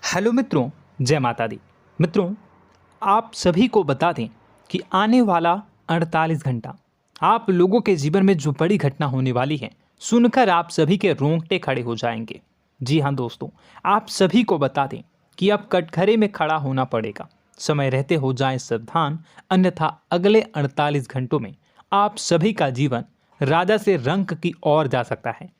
Hello मित्रों, जय माता दी। मित्रों, आप सभी को बता दें कि आने वाला 48 घंटा आप लोगों के जीवन में जो बड़ी घटना होने वाली है, सुनकर आप सभी के रोंगटे खड़े हो जाएंगे। जी हाँ दोस्तों, आप सभी को बता दें कि अब कटघरे में खड़ा होना पड़ेगा। समय रहते हो जाएं सावधान, अन्यथा अगले 48 घंटों में आप सभी का जीवन राजा से रंक की ओर जा सकता है।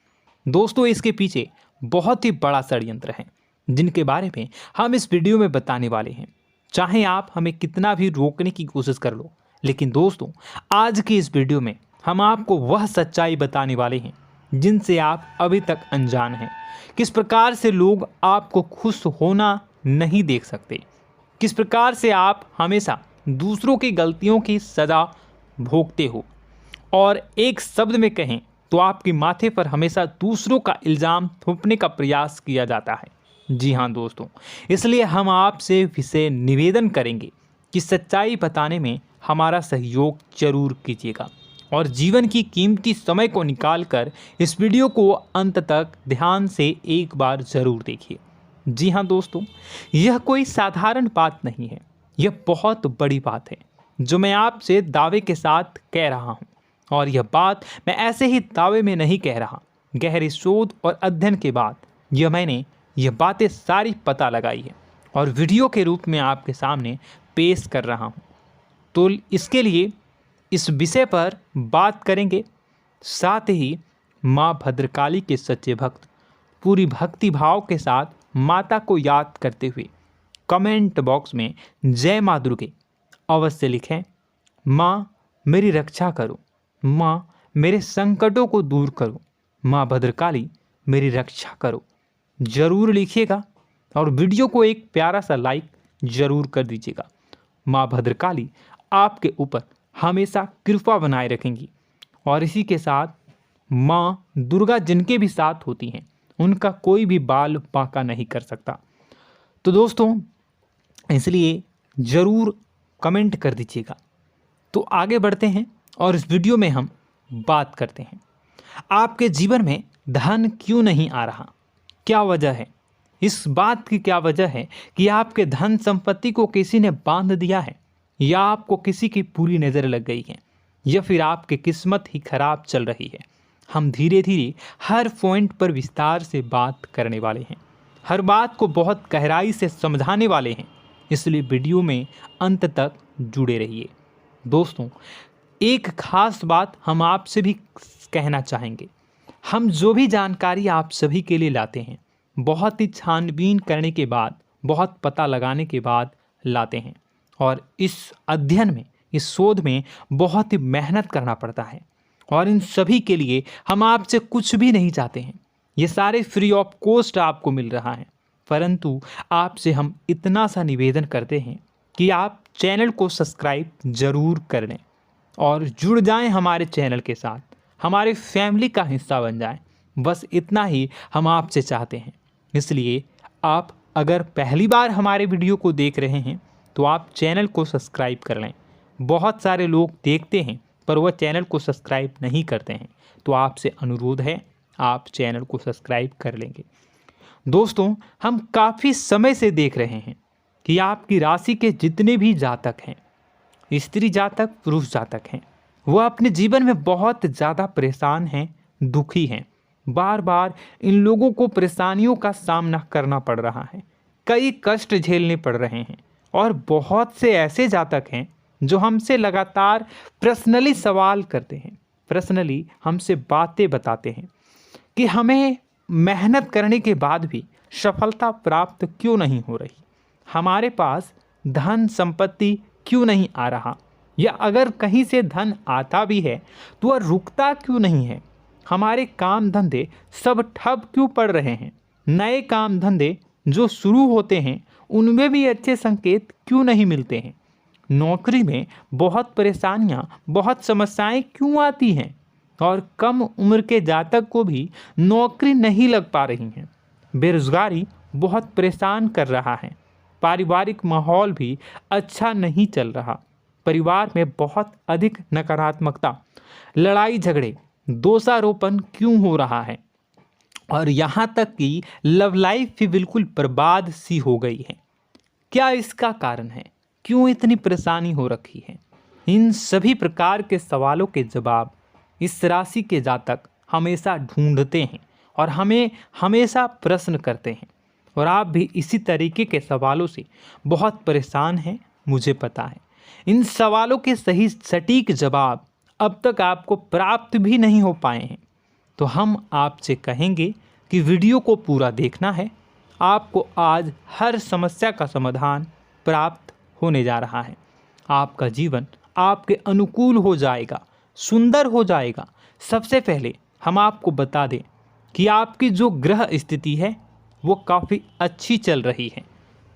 दोस्तों, इसके पीछे बहुत ही बड़ा षड्यंत्र है जिनके बारे में हम इस वीडियो में बताने वाले हैं। चाहे आप हमें कितना भी रोकने की कोशिश कर लो, लेकिन दोस्तों आज की इस वीडियो में हम आपको वह सच्चाई बताने वाले हैं जिनसे आप अभी तक अनजान हैं। किस प्रकार से लोग आपको खुश होना नहीं देख सकते, किस प्रकार से आप हमेशा दूसरों की गलतियों की सज़ा भोगते हो, और एक शब्द में कहें तो आपके माथे पर हमेशा दूसरों का इल्ज़ाम थोपने का प्रयास किया जाता है। जी हाँ दोस्तों, इसलिए हम आपसे विशेष निवेदन करेंगे कि सच्चाई बताने में हमारा सहयोग जरूर कीजिएगा और जीवन की कीमती समय को निकालकर इस वीडियो को अंत तक ध्यान से एक बार ज़रूर देखिए। जी हाँ दोस्तों, यह कोई साधारण बात नहीं है, यह बहुत बड़ी बात है जो मैं आपसे दावे के साथ कह रहा हूँ। और यह बात मैं ऐसे ही दावे में नहीं कह रहा, गहरी शोध और अध्ययन के बाद मैंने यह बातें सारी पता लगाई है और वीडियो के रूप में आपके सामने पेश कर रहा हूँ। तो इसके लिए इस विषय पर बात करेंगे। साथ ही माँ भद्रकाली के सच्चे भक्त पूरी भक्ति भाव के साथ माता को याद करते हुए कमेंट बॉक्स में जय माँ दुर्गे अवश्य लिखें। माँ मेरी रक्षा करो, माँ मेरे संकटों को दूर करो, माँ भद्रकाली मेरी रक्षा करो, ज़रूर लिखिएगा और वीडियो को एक प्यारा सा लाइक ज़रूर कर दीजिएगा। माँ भद्रकाली आपके ऊपर हमेशा कृपा बनाए रखेंगी और इसी के साथ माँ दुर्गा जिनके भी साथ होती हैं उनका कोई भी बाल बांका नहीं कर सकता। तो दोस्तों, इसलिए ज़रूर कमेंट कर दीजिएगा। तो आगे बढ़ते हैं और इस वीडियो में हम बात करते हैं, आपके जीवन में धन क्यों नहीं आ रहा, क्या वजह है। इस बात की क्या वजह है कि आपके धन संपत्ति को किसी ने बांध दिया है, या आपको किसी की पूरी नज़र लग गई है, या फिर आपकी किस्मत ही खराब चल रही है। हम धीरे धीरे हर पॉइंट पर विस्तार से बात करने वाले हैं, हर बात को बहुत गहराई से समझाने वाले हैं, इसलिए वीडियो में अंत तक जुड़े रहिए। दोस्तों, एक खास बात हम आपसे भी कहना चाहेंगे। हम जो भी जानकारी आप सभी के लिए लाते हैं, बहुत ही छानबीन करने के बाद, बहुत पता लगाने के बाद लाते हैं, और इस अध्ययन में, इस शोध में बहुत ही मेहनत करना पड़ता है। और इन सभी के लिए हम आपसे कुछ भी नहीं चाहते हैं, ये सारे फ्री ऑफ कॉस्ट आपको मिल रहा है। परंतु आपसे हम इतना सा निवेदन करते हैं कि आप चैनल को सब्सक्राइब ज़रूर कर लें और जुड़ जाएं हमारे चैनल के साथ, हमारे फैमिली का हिस्सा बन जाएं। बस इतना ही हम आपसे चाहते हैं। इसलिए आप अगर पहली बार हमारे वीडियो को देख रहे हैं तो आप चैनल को सब्सक्राइब कर लें। बहुत सारे लोग देखते हैं पर वह चैनल को सब्सक्राइब नहीं करते हैं, तो आपसे अनुरोध है आप चैनल को सब्सक्राइब कर लेंगे। दोस्तों, हम काफ़ी समय से देख रहे हैं कि आपकी राशि के जितने भी जातक हैं, स्त्री जातक, पुरुष जातक हैं, वह अपने जीवन में बहुत ज़्यादा परेशान हैं, दुखी हैं। बार बार इन लोगों को परेशानियों का सामना करना पड़ रहा है, कई कष्ट झेलने पड़ रहे हैं। और बहुत से ऐसे जातक हैं जो हमसे लगातार पर्सनली सवाल करते हैं, पर्सनली हमसे बातें बताते हैं कि हमें मेहनत करने के बाद भी सफलता प्राप्त क्यों नहीं हो रही, हमारे पास धन संपत्ति क्यों नहीं आ रहा, या अगर कहीं से धन आता भी है तो वह रुकता क्यों नहीं है, हमारे काम धंधे सब ठप क्यों पड़ रहे हैं, नए काम धंधे जो शुरू होते हैं उनमें भी अच्छे संकेत क्यों नहीं मिलते हैं, नौकरी में बहुत परेशानियां, बहुत समस्याएं क्यों आती हैं, और कम उम्र के जातक को भी नौकरी नहीं लग पा रही हैं, बेरोजगारी बहुत परेशान कर रहा है, पारिवारिक माहौल भी अच्छा नहीं चल रहा, परिवार में बहुत अधिक नकारात्मकता, लड़ाई झगड़े, दोषारोपण क्यों हो रहा है, और यहाँ तक कि लव लाइफ भी बिल्कुल बर्बाद सी हो गई है। क्या इसका कारण है? क्यों इतनी परेशानी हो रखी है? इन सभी प्रकार के सवालों के जवाब इस राशि के जातक हमेशा ढूंढते हैं और हमें हमेशा प्रश्न करते हैं। और आप भी इसी तरीके के सवालों से बहुत परेशान हैं, मुझे पता है। इन सवालों के सही सटीक जवाब अब तक आपको प्राप्त भी नहीं हो पाए हैं। तो हम आपसे कहेंगे कि वीडियो को पूरा देखना है। आपको आज हर समस्या का समाधान प्राप्त होने जा रहा है। आपका जीवन आपके अनुकूल हो जाएगा, सुंदर हो जाएगा। सबसे पहले हम आपको बता दें कि आपकी जो ग्रह स्थिति है वो काफ़ी अच्छी चल रही है,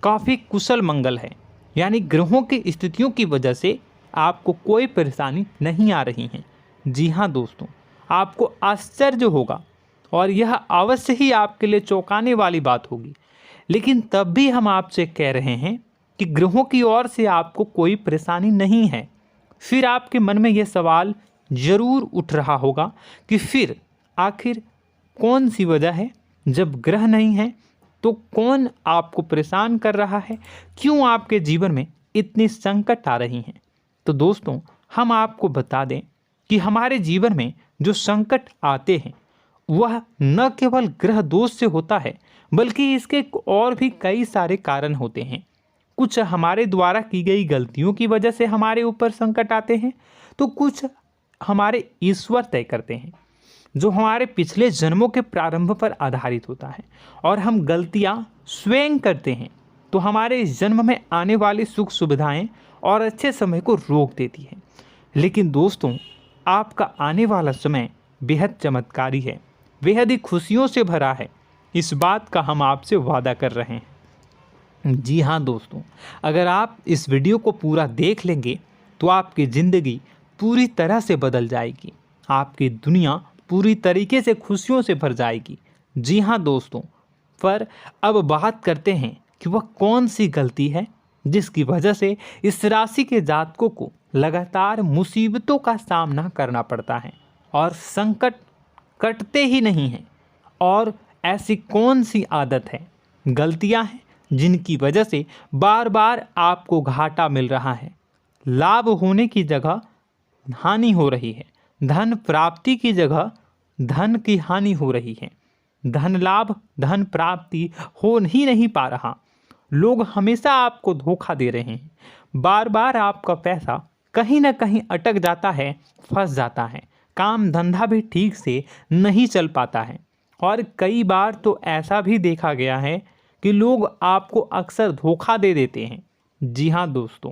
काफ़ी कुशल मंगल है। यानी ग्रहों की स्थितियों की वजह से आपको कोई परेशानी नहीं आ रही है। जी हाँ दोस्तों, आपको आश्चर्य होगा और यह अवश्य ही आपके लिए चौंकाने वाली बात होगी। लेकिन तब भी हम आपसे कह रहे हैं कि ग्रहों की ओर से आपको कोई परेशानी नहीं है। फिर आपके मन में यह सवाल जरूर उठ रहा होगा कि फिर आखिर कौन सी वजह है? जब ग्रह नहीं है तो कौन आपको परेशान कर रहा है? क्यों आपके जीवन में इतनी संकट आ रही हैं? तो दोस्तों, हम आपको बता दें कि हमारे जीवन में जो संकट आते हैं वह न केवल ग्रह दोष से होता है, बल्कि इसके और भी कई सारे कारण होते हैं। कुछ हमारे द्वारा की गई गलतियों की वजह से हमारे ऊपर संकट आते हैं, तो कुछ हमारे ईश्वर तय करते हैं, जो हमारे पिछले जन्मों के प्रारंभ पर आधारित होता है। और हम गलतियां स्वयं करते हैं तो हमारे इस जन्म में आने वाली सुख सुविधाएं और अच्छे समय को रोक देती है। लेकिन दोस्तों, आपका आने वाला समय बेहद चमत्कारी है, बेहद ही खुशियों से भरा है। इस बात का हम आपसे वादा कर रहे हैं। जी हाँ दोस्तों, अगर आप इस वीडियो को पूरा देख लेंगे तो आपकी ज़िंदगी पूरी तरह से बदल जाएगी, आपकी दुनिया पूरी तरीके से खुशियों से भर जाएगी। जी हाँ दोस्तों, पर अब बात करते हैं कि वह कौन सी गलती है जिसकी वजह से इस राशि के जातकों को लगातार मुसीबतों का सामना करना पड़ता है और संकट कटते ही नहीं हैं। और ऐसी कौन सी आदत है, गलतियां हैं जिनकी वजह से बार बार आपको घाटा मिल रहा है, लाभ होने की जगह हानि हो रही है, धन प्राप्ति की जगह धन की हानि हो रही है, धन लाभ धन प्राप्ति हो ही नहीं पा रहा, लोग हमेशा आपको धोखा दे रहे हैं, बार बार आपका पैसा कहीं ना कहीं अटक जाता है, फंस जाता है, काम धंधा भी ठीक से नहीं चल पाता है। और कई बार तो ऐसा भी देखा गया है कि लोग आपको अक्सर धोखा दे देते हैं। जी हाँ दोस्तों,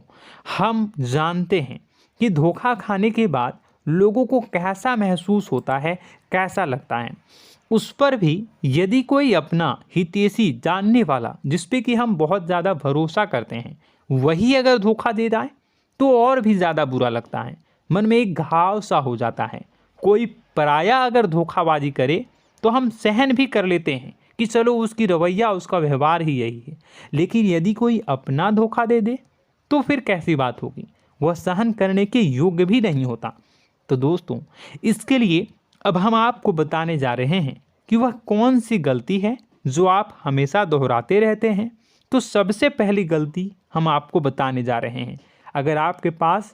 हम जानते हैं कि धोखा खाने के बाद लोगों को कैसा महसूस होता है, कैसा लगता है। उस पर भी यदि कोई अपना हितैषी जानने वाला, जिस पे कि हम बहुत ज़्यादा भरोसा करते हैं, वही अगर धोखा दे जाए तो और भी ज़्यादा बुरा लगता है, मन में एक घाव सा हो जाता है। कोई पराया अगर धोखाबाजी करे तो हम सहन भी कर लेते हैं कि चलो उसकी रवैया, उसका व्यवहार ही यही है। लेकिन यदि कोई अपना धोखा दे दे तो फिर कैसी बात होगी, वह सहन करने के योग्य भी नहीं होता। तो दोस्तों, इसके लिए अब हम आपको बताने जा रहे हैं कि वह कौन सी गलती है जो आप हमेशा दोहराते रहते हैं। तो सबसे पहली गलती हम आपको बताने जा रहे हैं। अगर आपके पास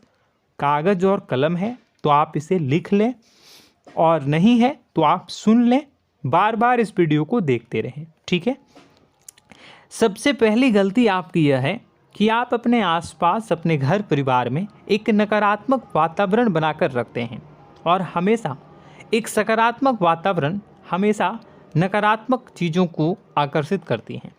कागज़ और कलम है तो आप इसे लिख लें, और नहीं है तो आप सुन लें, बार बार इस वीडियो को देखते रहें, ठीक है। सबसे पहली गलती आपकी यह है कि आप अपने आसपास, अपने घर परिवार में एक नकारात्मक वातावरण बनाकर रखते हैं। और हमेशा एक सकारात्मक वातावरण हमेशा नकारात्मक चीज़ों को आकर्षित करती हैं,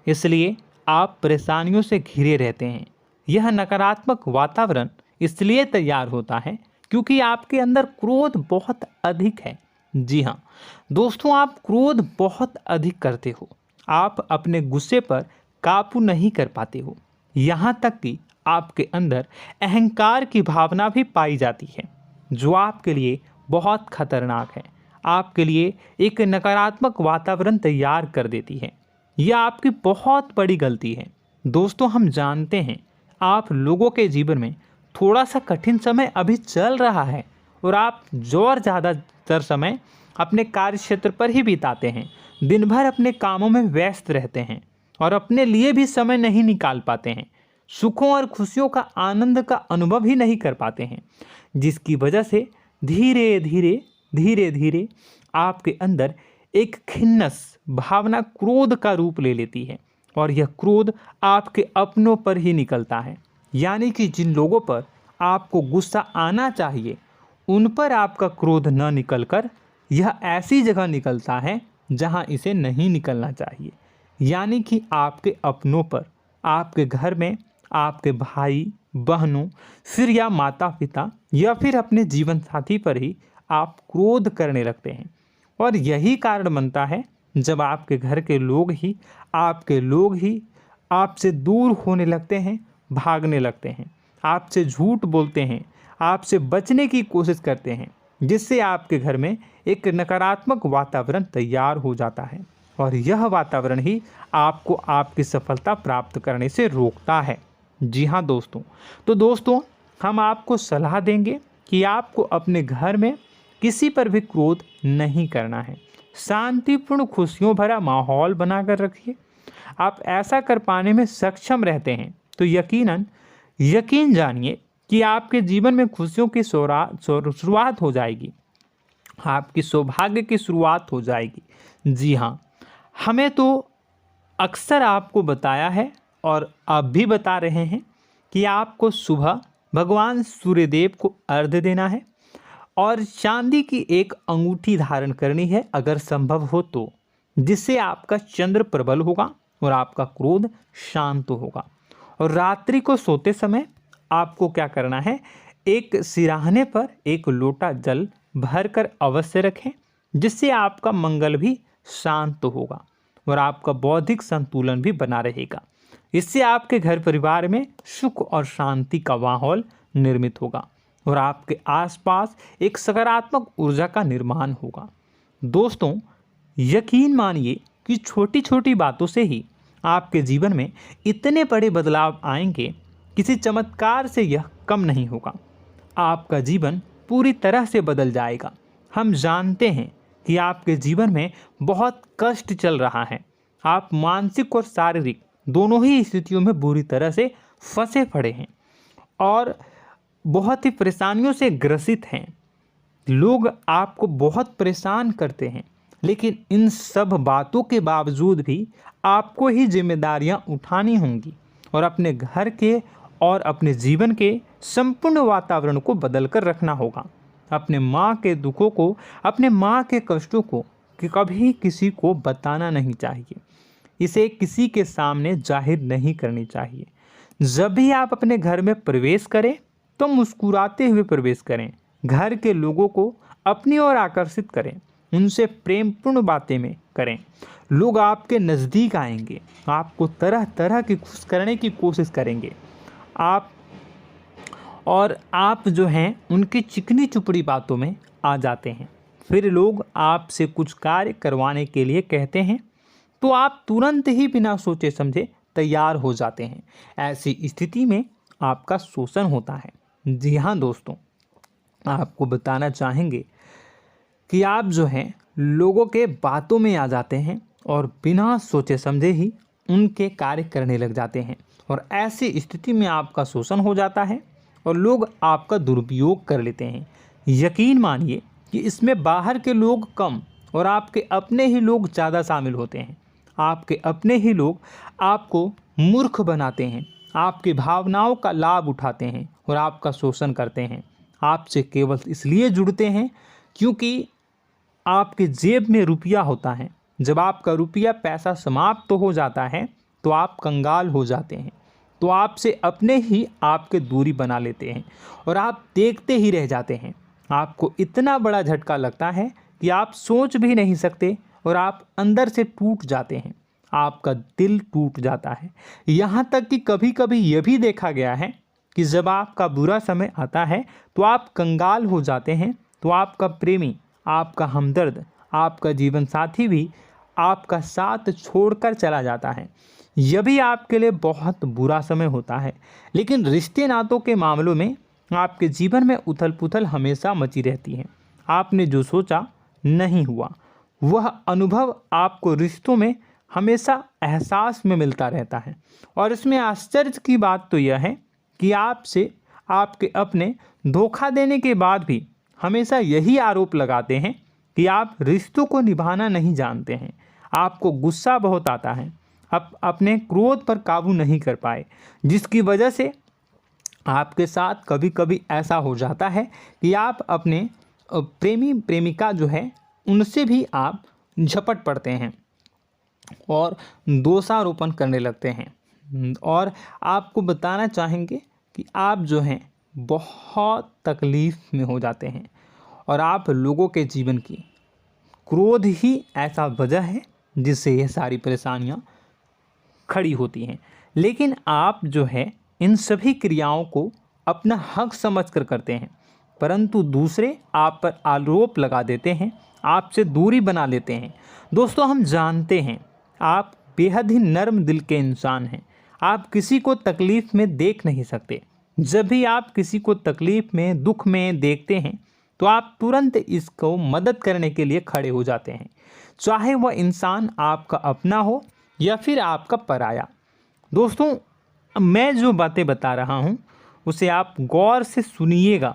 इसलिए आप परेशानियों से घिरे रहते हैं। यह नकारात्मक वातावरण इसलिए तैयार होता है क्योंकि आपके अंदर क्रोध बहुत अधिक है। जी हाँ दोस्तों, आप क्रोध बहुत अधिक करते हो, आप अपने गुस्से पर काबू नहीं कर पाते हो, यहाँ तक कि आपके अंदर अहंकार की भावना भी पाई जाती है, जो आपके लिए बहुत खतरनाक है, आपके लिए एक नकारात्मक वातावरण तैयार कर देती है। यह आपकी बहुत बड़ी गलती है। दोस्तों, हम जानते हैं आप लोगों के जीवन में थोड़ा सा कठिन समय अभी चल रहा है और आप ज़्यादातर समय अपने कार्य क्षेत्र पर ही बिताते हैं, दिन भर अपने कामों में व्यस्त रहते हैं और अपने लिए भी समय नहीं निकाल पाते हैं, सुखों और खुशियों का आनंद का अनुभव ही नहीं कर पाते हैं, जिसकी वजह से धीरे धीरे धीरे धीरे आपके अंदर एक खिन्नस भावना क्रोध का रूप ले लेती है और यह क्रोध आपके अपनों पर ही निकलता है। यानी कि जिन लोगों पर आपको गुस्सा आना चाहिए उन पर आपका क्रोध न निकलकर यह ऐसी जगह निकलता है जहां इसे नहीं निकलना चाहिए। यानी कि आपके अपनों पर, आपके घर में आपके भाई बहनों, फिर या माता पिता या फिर अपने जीवन साथी पर ही आप क्रोध करने लगते हैं। और यही कारण बनता है जब आपके घर के लोग ही आपसे दूर होने लगते हैं, भागने लगते हैं, आपसे झूठ बोलते हैं, आपसे बचने की कोशिश करते हैं, जिससे आपके घर में एक नकारात्मक वातावरण तैयार हो जाता है और यह वातावरण ही आपको आपकी सफलता प्राप्त करने से रोकता है। जी हाँ दोस्तों, तो दोस्तों हम आपको सलाह देंगे कि आपको अपने घर में किसी पर भी क्रोध नहीं करना है। शांतिपूर्ण खुशियों भरा माहौल बनाकर रखिए। आप ऐसा कर पाने में सक्षम रहते हैं तो यकीन जानिए कि आपके जीवन में खुशियों की शुरुआत हो जाएगी, आपकी सौभाग्य की शुरुआत हो जाएगी। जी हाँ, हमें तो अक्सर आपको बताया है और आप भी बता रहे हैं कि आपको सुबह भगवान सूर्यदेव को अर्घ्य देना है और चांदी की एक अंगूठी धारण करनी है अगर संभव हो तो, जिससे आपका चंद्र प्रबल होगा और आपका क्रोध शांत होगा। और रात्रि को सोते समय आपको क्या करना है, एक सिराहने पर एक लोटा जल भरकर अवश्य रखें, जिससे आपका मंगल भी शांत होगा और आपका बौद्धिक संतुलन भी बना रहेगा। इससे आपके घर परिवार में सुख और शांति का माहौल निर्मित होगा और आपके आसपास एक सकारात्मक ऊर्जा का निर्माण होगा। दोस्तों यकीन मानिए कि छोटी छोटी बातों से ही आपके जीवन में इतने बड़े बदलाव आएंगे, किसी चमत्कार से यह कम नहीं होगा। आपका जीवन पूरी तरह से बदल जाएगा। हम जानते हैं कि आपके जीवन में बहुत कष्ट चल रहा है, आप मानसिक और शारीरिक दोनों ही स्थितियों में बुरी तरह से फंसे पड़े हैं और बहुत ही परेशानियों से ग्रसित हैं। लोग आपको बहुत परेशान करते हैं, लेकिन इन सब बातों के बावजूद भी आपको ही जिम्मेदारियां उठानी होंगी और अपने घर के और अपने जीवन के संपूर्ण वातावरण को बदल कर रखना होगा। अपने माँ के दुखों को, अपने माँ के कष्टों को कभी किसी को बताना नहीं चाहिए, इसे किसी के सामने जाहिर नहीं करनी चाहिए। जब भी आप अपने घर में प्रवेश करें तो मुस्कुराते हुए प्रवेश करें, घर के लोगों को अपनी ओर आकर्षित करें, उनसे प्रेमपूर्ण बातें में करें। लोग आपके नज़दीक आएंगे, आपको तरह तरह की खुश करने की कोशिश करेंगे। आप जो हैं उनकी चिकनी चुपड़ी बातों में आ जाते हैं। फिर लोग आपसे कुछ कार्य करवाने के लिए कहते हैं तो आप तुरंत ही बिना सोचे समझे तैयार हो जाते हैं। ऐसी स्थिति में आपका शोषण होता है। जी हाँ दोस्तों, आपको बताना चाहेंगे कि आप जो हैं लोगों के बातों में आ जाते हैं और बिना सोचे समझे ही उनके कार्य करने लग जाते हैं और ऐसी स्थिति में आपका शोषण हो जाता है और लोग आपका दुरुपयोग कर लेते हैं। यकीन मानिए कि इसमें बाहर के लोग कम और आपके अपने ही लोग ज़्यादा शामिल होते हैं। आपके अपने ही लोग आपको मूर्ख बनाते हैं, आपकी भावनाओं का लाभ उठाते हैं और आपका शोषण करते हैं। आपसे केवल इसलिए जुड़ते हैं क्योंकि आपके जेब में रुपया होता है। जब आपका रुपया पैसा समाप्त हो जाता है तो आप कंगाल हो जाते हैं, तो आपसे अपने ही आपके दूरी बना लेते हैं और आप देखते ही रह जाते हैं। आपको इतना बड़ा झटका लगता है कि आप सोच भी नहीं सकते और आप अंदर से टूट जाते हैं, आपका दिल टूट जाता है। यहाँ तक कि कभी कभी यह भी देखा गया है कि जब आपका बुरा समय आता है तो आप कंगाल हो जाते हैं, तो आपका प्रेमी, आपका हमदर्द, आपका जीवन साथी भी आपका साथ छोड़कर चला जाता है। यह भी आपके लिए बहुत बुरा समय होता है। लेकिन रिश्ते नातों के मामलों में आपके जीवन में उथल पुथल हमेशा मची रहती है। आपने जो सोचा नहीं हुआ। वह अनुभव आपको रिश्तों में हमेशा एहसास में मिलता रहता है। और इसमें आश्चर्य की बात तो यह है कि आपसे आपके अपने धोखा देने के बाद भी हमेशा यही आरोप लगाते हैं कि आप रिश्तों को निभाना नहीं जानते हैं। आपको गुस्सा बहुत आता है, आप अपने क्रोध पर काबू नहीं कर पाए, जिसकी वजह से आपके साथ कभी कभी ऐसा हो जाता है कि आप अपने प्रेमी प्रेमिका जो है उनसे भी आप झपट पड़ते हैं और दोषारोपण करने लगते हैं। और आपको बताना चाहेंगे कि आप जो हैं बहुत तकलीफ़ में हो जाते हैं और आप लोगों के जीवन की क्रोध ही ऐसा वजह है जिससे ये सारी परेशानियां खड़ी होती हैं। लेकिन आप जो है इन सभी क्रियाओं को अपना हक समझकर करते हैं, परंतु दूसरे आप पर आरोप लगा देते हैं, आपसे दूरी बना लेते हैं। दोस्तों, हम जानते हैं आप बेहद ही नर्म दिल के इंसान हैं। आप किसी को तकलीफ़ में देख नहीं सकते। जब भी आप किसी को तकलीफ़ में, दुख में देखते हैं तो आप तुरंत इसको मदद करने के लिए खड़े हो जाते हैं, चाहे वह इंसान आपका अपना हो या फिर आपका पराया। दोस्तों, मैं जो बातें बता रहा हूँ उसे आप गौर से सुनिएगा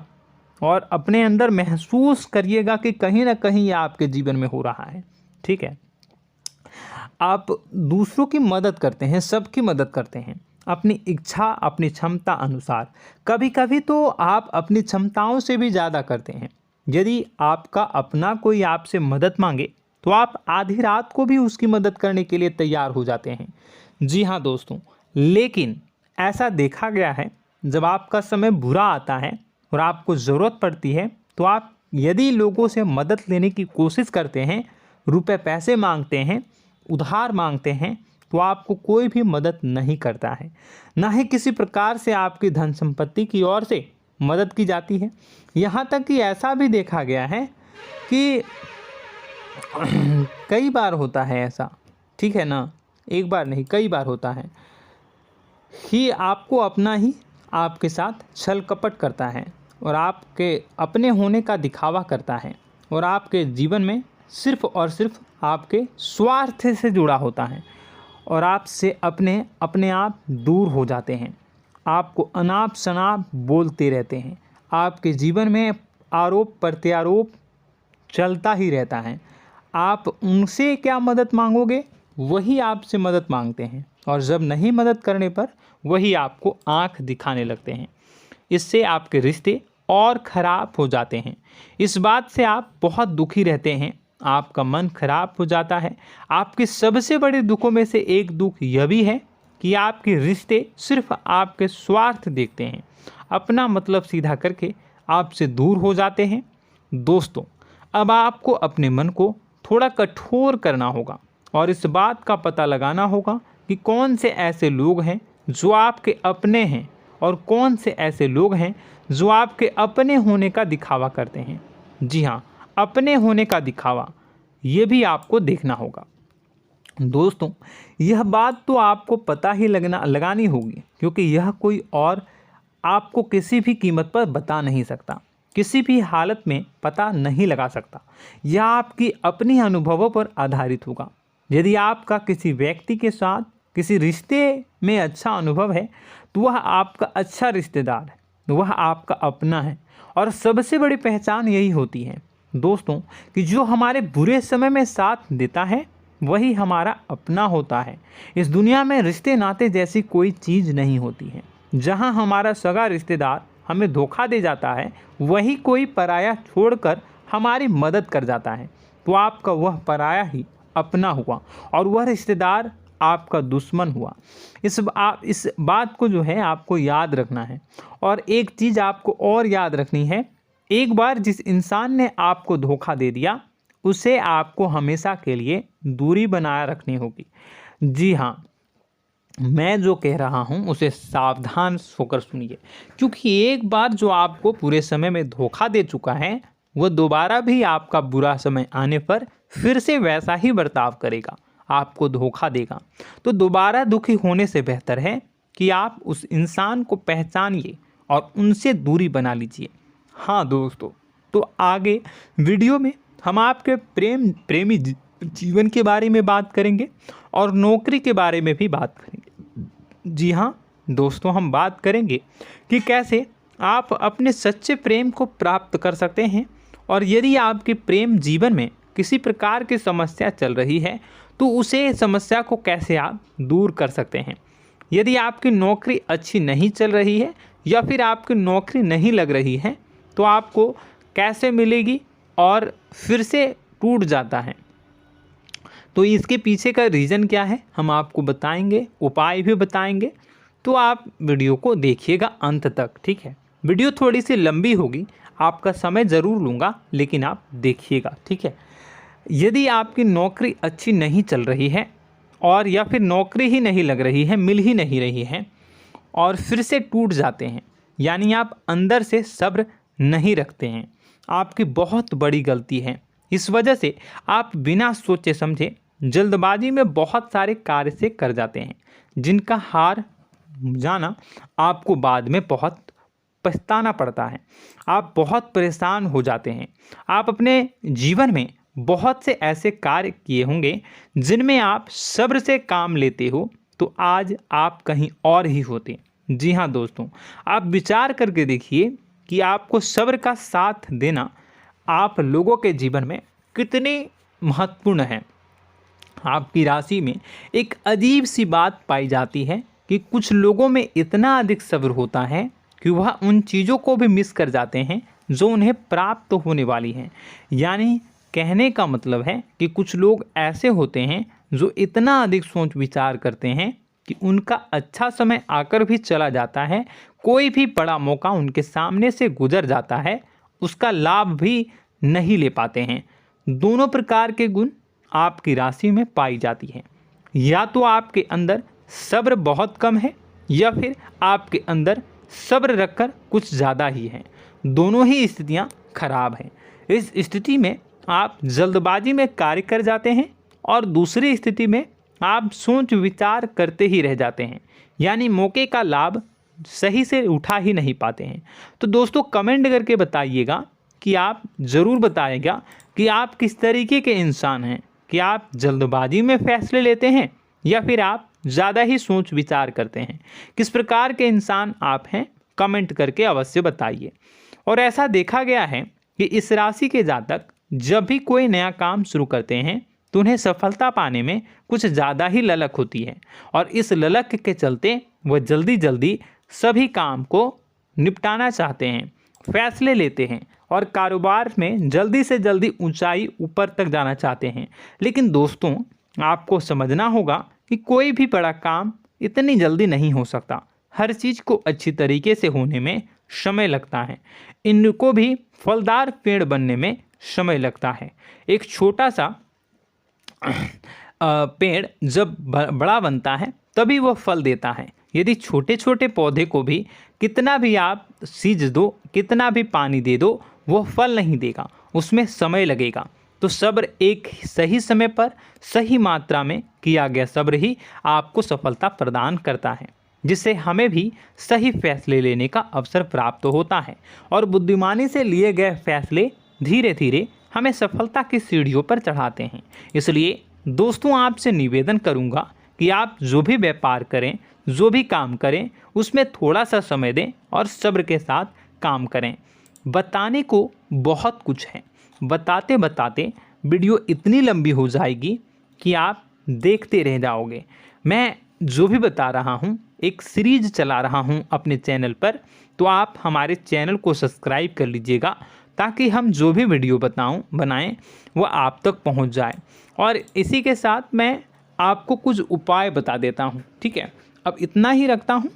और अपने अंदर महसूस करिएगा कि कहीं ना कहीं यह आपके जीवन में हो रहा है। ठीक है, आप दूसरों की मदद करते हैं, सबकी मदद करते हैं अपनी इच्छा, अपनी क्षमता अनुसार। कभी कभी तो आप अपनी क्षमताओं से भी ज़्यादा करते हैं। यदि आपका अपना कोई आपसे मदद मांगे तो आप आधी रात को भी उसकी मदद करने के लिए तैयार हो जाते हैं। जी हाँ दोस्तों, लेकिन ऐसा देखा गया है जब आपका समय बुरा आता है और आपको ज़रूरत पड़ती है तो आप यदि लोगों से मदद लेने की कोशिश करते हैं, रुपए पैसे मांगते हैं, उधार मांगते हैं, तो आपको कोई भी मदद नहीं करता है। ना ही किसी प्रकार से आपकी धन संपत्ति की ओर से मदद की जाती है। यहाँ तक कि ऐसा भी देखा गया है कि कई बार होता है ऐसा, ठीक है ना, एक बार नहीं कई बार होता है कि आपको अपना ही आपके साथ छल कपट करता है और आपके अपने होने का दिखावा करता है और आपके जीवन में सिर्फ और सिर्फ आपके स्वार्थ से जुड़ा होता है और आपसे अपने आप दूर हो जाते हैं। आपको अनाप शनाप बोलते रहते हैं। आपके जीवन में आरोप प्रत्यारोप चलता ही रहता है। आप उनसे क्या मदद मांगोगे, वही आपसे मदद मांगते हैं और जब नहीं मदद करने पर वही आपको आंख दिखाने लगते हैं। इससे आपके रिश्ते और ख़राब हो जाते हैं। इस बात से आप बहुत दुखी रहते हैं, आपका मन खराब हो जाता है। आपके सबसे बड़े दुखों में से एक दुख यह भी है कि आपके रिश्ते सिर्फ आपके स्वार्थ देखते हैं, अपना मतलब सीधा करके आपसे दूर हो जाते हैं। दोस्तों, अब आपको अपने मन को थोड़ा कठोर करना होगा और इस बात का पता लगाना होगा कि कौन से ऐसे लोग हैं जो आपके अपने हैं और कौन से ऐसे लोग हैं जो आपके अपने होने का दिखावा करते हैं। जी हाँ, अपने होने का दिखावा, ये भी आपको देखना होगा। दोस्तों, यह बात तो आपको पता ही लगानी होगी, क्योंकि यह कोई और आपको किसी भी कीमत पर बता नहीं सकता, किसी भी हालत में पता नहीं लगा सकता। यह आपकी अपनी अनुभवों पर आधारित होगा। यदि आपका किसी व्यक्ति के साथ किसी रिश्ते में अच्छा अनुभव है तो वह आपका अच्छा रिश्तेदार है, वह आपका अपना है। और सबसे बड़ी पहचान यही होती है दोस्तों कि जो हमारे बुरे समय में साथ देता है वही हमारा अपना होता है। इस दुनिया में रिश्ते नाते जैसी कोई चीज़ नहीं होती है। जहां हमारा सगा रिश्तेदार हमें धोखा दे जाता है, वही कोई पराया छोड़कर हमारी मदद कर जाता है, तो आपका वह पराया ही अपना हुआ और वह रिश्तेदार आपका दुश्मन हुआ। इस बात को जो है आपको याद रखना है। और एक चीज़ आपको और याद रखनी है, एक बार जिस इंसान ने आपको धोखा दे दिया उसे आपको हमेशा के लिए दूरी बनाए रखनी होगी। जी हाँ, मैं जो कह रहा हूँ उसे सावधान होकर सुनिए, क्योंकि एक बार जो आपको पूरे समय में धोखा दे चुका है वह दोबारा भी आपका बुरा समय आने पर फिर से वैसा ही बर्ताव करेगा, आपको धोखा देगा। तो दोबारा दुखी होने से बेहतर है कि आप उस इंसान को पहचानिए और उनसे दूरी बना लीजिए। हाँ दोस्तों, तो आगे वीडियो में हम आपके प्रेमी जीवन के बारे में बात करेंगे और नौकरी के बारे में भी बात करेंगे। जी हाँ दोस्तों, हम बात करेंगे कि कैसे आप अपने सच्चे प्रेम को प्राप्त कर सकते हैं, और यदि आपके प्रेम जीवन में किसी प्रकार की समस्या चल रही है तो उसे समस्या को कैसे आप दूर कर सकते हैं। यदि आपकी नौकरी अच्छी नहीं चल रही है या फिर आपकी नौकरी नहीं लग रही है तो आपको कैसे मिलेगी और फिर से टूट जाता है, तो इसके पीछे का रीज़न क्या है हम आपको बताएंगे, उपाय भी बताएंगे। तो आप वीडियो को देखिएगा अंत तक, ठीक है। वीडियो थोड़ी सी लंबी होगी, आपका समय ज़रूर लूँगा, लेकिन आप देखिएगा, ठीक है। यदि आपकी नौकरी अच्छी नहीं चल रही है और या फिर नौकरी ही नहीं लग रही है, मिल ही नहीं रही है और फिर से टूट जाते हैं, यानी आप अंदर से सब्र नहीं रखते हैं, आपकी बहुत बड़ी गलती है। इस वजह से आप बिना सोचे समझे जल्दबाजी में बहुत सारे कार्य से कर जाते हैं, जिनका हार जाना आपको बाद में बहुत पछताना पड़ता है। आप बहुत परेशान हो जाते हैं। आप अपने जीवन में बहुत से ऐसे कार्य किए होंगे जिनमें आप सब्र से काम लेते हो, तो आज आप कहीं और ही होते। जी हाँ दोस्तों, आप विचार करके देखिए कि आपको सब्र का साथ देना आप लोगों के जीवन में कितने महत्वपूर्ण है। आपकी राशि में एक अजीब सी बात पाई जाती है कि कुछ लोगों में इतना अधिक सब्र होता है कि वह उन चीज़ों को भी मिस कर जाते हैं जो उन्हें प्राप्त होने वाली हैं। यानी कहने का मतलब है कि कुछ लोग ऐसे होते हैं जो इतना अधिक सोच विचार करते हैं कि उनका अच्छा समय आकर भी चला जाता है, कोई भी बड़ा मौका उनके सामने से गुजर जाता है, उसका लाभ भी नहीं ले पाते हैं। दोनों प्रकार के गुण आपकी राशि में पाई जाती हैं। या तो आपके अंदर सब्र बहुत कम है या फिर आपके अंदर सब्र रखकर कुछ ज़्यादा ही है। दोनों ही स्थितियाँ खराब हैं। इस स्थिति में आप जल्दबाजी में कार्य कर जाते हैं और दूसरी स्थिति में आप सोच विचार करते ही रह जाते हैं, यानी मौके का लाभ सही से उठा ही नहीं पाते हैं। तो दोस्तों कमेंट करके बताइएगा कि आप ज़रूर बताइएगा कि आप किस तरीके के इंसान हैं, कि आप जल्दबाजी में फैसले लेते हैं या फिर आप ज़्यादा ही सोच विचार करते हैं। किस प्रकार के इंसान आप हैं, कमेंट करके अवश्य बताइए। और ऐसा देखा गया है कि इस राशि के जातक जब भी कोई नया काम शुरू करते हैं तो उन्हें सफलता पाने में कुछ ज़्यादा ही ललक होती है, और इस ललक के चलते वह जल्दी जल्दी सभी काम को निपटाना चाहते हैं, फैसले लेते हैं और कारोबार में जल्दी से जल्दी ऊंचाई ऊपर तक जाना चाहते हैं। लेकिन दोस्तों आपको समझना होगा कि कोई भी बड़ा काम इतनी जल्दी नहीं हो सकता। हर चीज़ को अच्छी तरीके से होने में समय लगता है। इनको भी फलदार पेड़ बनने में समय लगता है। एक छोटा सा पेड़ जब बड़ा बनता है तभी वह फल देता है। यदि छोटे छोटे पौधे को भी कितना भी आप सींच दो, कितना भी पानी दे दो, वो फल नहीं देगा, उसमें समय लगेगा। तो सब्र एक सही समय पर सही मात्रा में किया गया सब्र ही आपको सफलता प्रदान करता है, जिससे हमें भी सही फैसले लेने का अवसर प्राप्त होता है। और बुद्धिमानी से लिए गए फैसले धीरे धीरे हमें सफलता की सीढ़ियों पर चढ़ाते हैं। इसलिए दोस्तों आपसे निवेदन करूंगा कि आप जो भी व्यापार करें, जो भी काम करें, उसमें थोड़ा सा समय दें और सब्र के साथ काम करें। बताने को बहुत कुछ है, बताते बताते वीडियो इतनी लंबी हो जाएगी कि आप देखते रह जाओगे। मैं जो भी बता रहा हूँ एक सीरीज चला रहा हूँ अपने चैनल पर, तो आप हमारे चैनल को सब्सक्राइब कर लीजिएगा ताकि हम जो भी वीडियो बनाएं वो आप तक पहुँच जाए। और इसी के साथ मैं आपको कुछ उपाय बता देता हूँ, ठीक है। अब इतना ही रखता हूँ।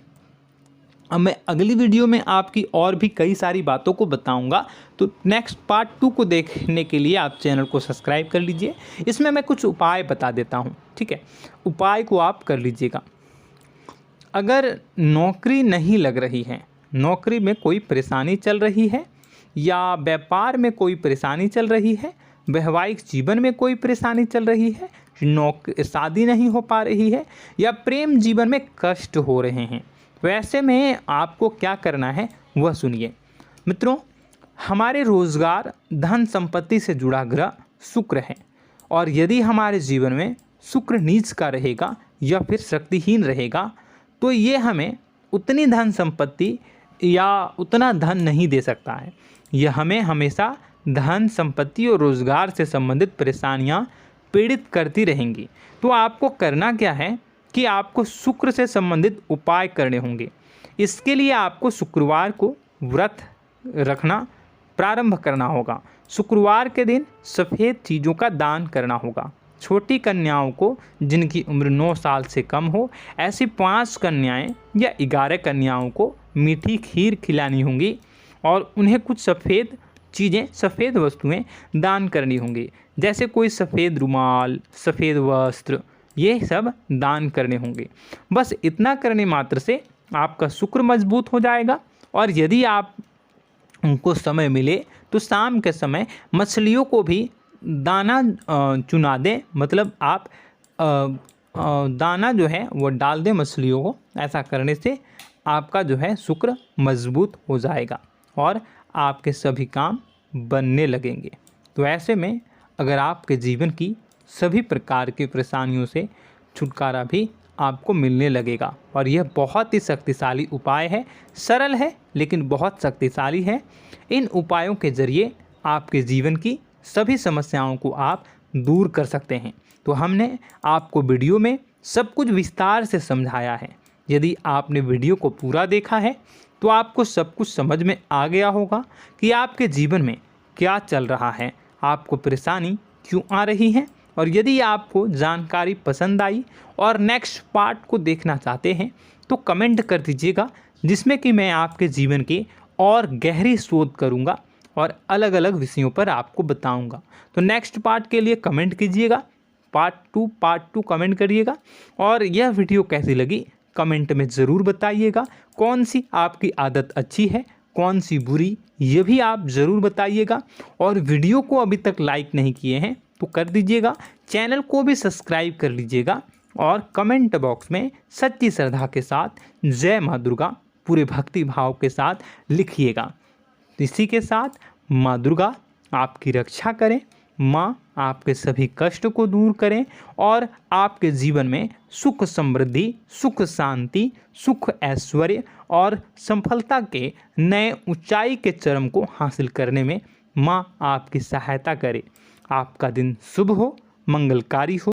अब मैं अगली वीडियो में आपकी और भी कई सारी बातों को बताऊंगा। तो नेक्स्ट पार्ट 2 को देखने के लिए आप चैनल को सब्सक्राइब कर लीजिए। इसमें मैं कुछ उपाय बता देता हूं, ठीक है। उपाय को आप कर लीजिएगा। अगर नौकरी नहीं लग रही है, नौकरी में कोई परेशानी चल रही है, या व्यापार में कोई परेशानी चल रही है, वैवाहिक जीवन में कोई परेशानी चल रही है, शादी नहीं हो पा रही है, या प्रेम जीवन में कष्ट हो रहे हैं, वैसे में आपको क्या करना है वह सुनिए। मित्रों, हमारे रोजगार धन संपत्ति से जुड़ा ग्रह शुक्र है, और यदि हमारे जीवन में शुक्र नीच का रहेगा या फिर शक्तिहीन रहेगा तो ये हमें उतनी धन संपत्ति या उतना धन नहीं दे सकता है। यह हमें हमेशा धन संपत्ति और रोजगार से संबंधित परेशानियां पीड़ित करती रहेंगी। तो आपको करना क्या है कि आपको शुक्र से संबंधित उपाय करने होंगे। इसके लिए आपको शुक्रवार को व्रत रखना प्रारंभ करना होगा। शुक्रवार के दिन सफ़ेद चीज़ों का दान करना होगा। छोटी कन्याओं को जिनकी उम्र 9 साल से कम हो, ऐसी 5 कन्याएं या 11 कन्याओं को मीठी खीर खिलानी होंगी और उन्हें कुछ सफ़ेद चीज़ें, सफ़ेद वस्तुएं दान करनी होंगी, जैसे कोई सफ़ेद रुमाल, सफ़ेद वस्त्र, ये सब दान करने होंगे। बस इतना करने मात्र से आपका शुक्र मजबूत हो जाएगा। और यदि आप उनको समय मिले तो शाम के समय मछलियों को भी दाना चुना दें, मतलब आप दाना जो है वो डाल दें मछलियों को। ऐसा करने से आपका जो है शुक्र मजबूत हो जाएगा और आपके सभी काम बनने लगेंगे। तो ऐसे में अगर आपके जीवन की सभी प्रकार की परेशानियों से छुटकारा भी आपको मिलने लगेगा। और यह बहुत ही शक्तिशाली उपाय है, सरल है लेकिन बहुत शक्तिशाली है। इन उपायों के ज़रिए आपके जीवन की सभी समस्याओं को आप दूर कर सकते हैं। तो हमने आपको वीडियो में सब कुछ विस्तार से समझाया है। यदि आपने वीडियो को पूरा देखा है तो आपको सब कुछ समझ में आ गया होगा कि आपके जीवन में क्या चल रहा है, आपको परेशानी क्यों आ रही है। और यदि आपको जानकारी पसंद आई और नेक्स्ट पार्ट को देखना चाहते हैं तो कमेंट कर दीजिएगा, जिसमें कि मैं आपके जीवन की और गहरी शोध करूंगा और अलग अलग विषयों पर आपको बताऊंगा। तो नेक्स्ट पार्ट के लिए कमेंट कीजिएगा, पार्ट टू कमेंट करिएगा। और यह वीडियो कैसी लगी कमेंट में ज़रूर बताइएगा। कौन सी आपकी आदत अच्छी है, कौन सी बुरी, ये भी आप ज़रूर बताइएगा। और वीडियो को अभी तक लाइक नहीं किए हैं तो कर दीजिएगा, चैनल को भी सब्सक्राइब कर लीजिएगा और कमेंट बॉक्स में सच्ची श्रद्धा के साथ जय माँ दुर्गा पूरे भक्ति भाव के साथ लिखिएगा। इसी के साथ माँ दुर्गा आपकी रक्षा करें, माँ आपके सभी कष्ट को दूर करें और आपके जीवन में सुख समृद्धि, सुख शांति, सुख ऐश्वर्य और सफलता के नए ऊंचाई के चरम को हासिल करने में माँ आपकी सहायता करे। आपका दिन शुभ हो, मंगलकारी हो।